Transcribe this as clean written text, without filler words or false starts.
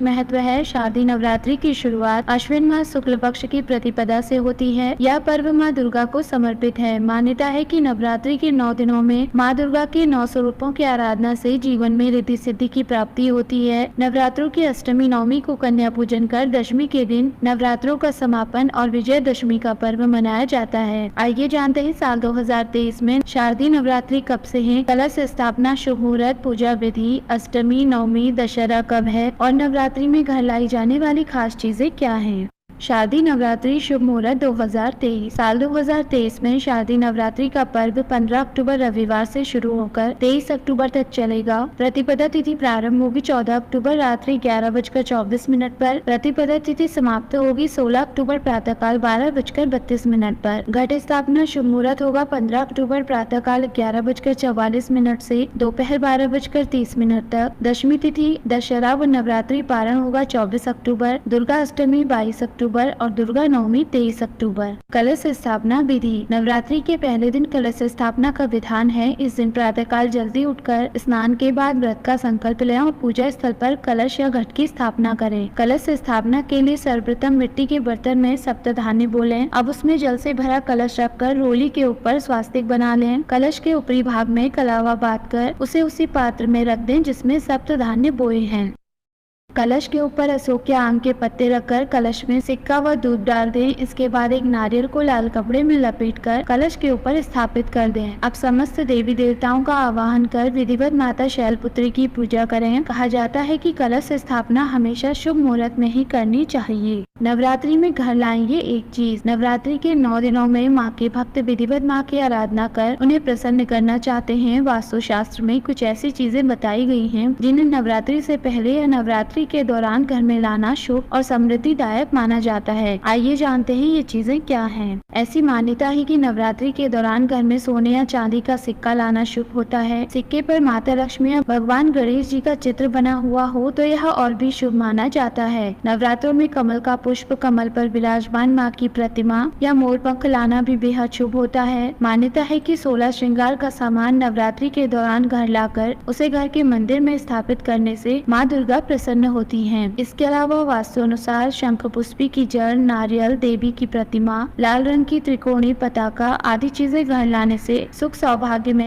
महत्व है। शारदीय नवरात्रि की शुरुआत अश्विन माह शुक्ल पक्ष की प्रतिपदा से होती है। यह पर्व माँ दुर्गा को समर्पित है। मान्यता है कि नवरात्रि के 9 दिनों में माँ दुर्गा के 9 स्वरूपों की आराधना से जीवन में रिद्धि सिद्धि की प्राप्ति होती है। नवरात्रों की अष्टमी नवमी को कन्या पूजन कर दशमी के दिन नवरात्रों का समापन और विजयदशमी का पर्व मनाया जाता है। आइए जानते हैं साल 2023 में शारदीय नवरात्रि कब से है, कलश स्थापना, शुभ मुहूर्त, पूजा विधि, अष्टमी, नवमी, दशहरा कब है और नवरात्रि में घर लाई जाने वाली खास चीजें क्या हैं। शारदीय नवरात्रि शुभ मुहूर्त 2023। साल 2023 में शारदीय नवरात्रि का पर्व 15 अक्टूबर रविवार से शुरू होकर 23 अक्टूबर तक चलेगा। प्रतिपदा तिथि प्रारंभ होगी 14 अक्टूबर रात्रि 11:24 पर। प्रतिपदा तिथि समाप्त होगी 16 अक्टूबर प्रातःकाल 12:32 पर। घट स्थापना शुभ मुहूर्त होगा 15 अक्टूबर प्रातःकाल 11:44 से दोपहर 12:30 तक। दशमी तिथि दशहरा व नवरात्रि पारण होगा 24 अक्टूबर। दुर्गा अष्टमी 22 अक्टूबर और दुर्गा नवमी 23 अक्टूबर। कलश स्थापना विधि। नवरात्रि के पहले दिन कलश स्थापना का विधान है। इस दिन प्रातःकाल जल्दी उठकर स्नान के बाद व्रत का संकल्प लें और पूजा स्थल पर कलश या घट की स्थापना करें। कलश स्थापना के लिए सर्वप्रथम मिट्टी के बर्तन में सप्तधान्य बोलें। अब उसमें जल से भरा कलश रखकर रोली के ऊपर स्वास्तिक बना लें। कलश के ऊपरी भाग में कलावा बांधकर उसे उसी पात्र में रख दें जिसमें सप्तधान्य बोए हैं। कलश के ऊपर अशोक के आम के पत्ते रखकर कलश में सिक्का व दूध डाल दें। इसके बाद एक नारियल को लाल कपड़े में लपेटकर कलश के ऊपर स्थापित कर दें। अब समस्त देवी देवताओं का आवाहन कर विधिवत माता शैलपुत्री की पूजा करें। कहा जाता है कि कलश स्थापना हमेशा शुभ मुहूर्त में ही करनी चाहिए। नवरात्रि में घर लाएंगे एक चीज। नवरात्रि के 9 दिनों में माँ के भक्त विधिवत माँ की आराधना कर उन्हें प्रसन्न करना चाहते हैं। वास्तु शास्त्र में कुछ ऐसी चीजें बताई गई हैं जिन्हें नवरात्रि से पहले या नवरात्रि के दौरान घर में लाना शुभ और समृद्धिदायक माना जाता है। आइए जानते हैं ये चीजें क्या हैं। ऐसी मान्यता है कि नवरात्रि के दौरान घर में सोने या चांदी का सिक्का लाना शुभ होता है। सिक्के पर माता लक्ष्मी या भगवान गणेश जी का चित्र बना हुआ हो तो यह और भी शुभ माना जाता है। नवरात्रों में कमल का पुष्प, कमल पर विराजमान माँ की प्रतिमा या मोर पंख लाना भी बेहद शुभ होता है। मान्यता है कि 16 श्रृंगार का सामान नवरात्रि के दौरान घर लाकर उसे घर के मंदिर में स्थापित करने से माँ दुर्गा प्रसन्न होती हैं। इसके अलावा वास्तु अनुसार शंख पुष्पी की जड़, नारियल, देवी की प्रतिमा, लाल रंग की त्रिकोणीय पताका आदि चीजें घर लाने से सुख सौभाग्य में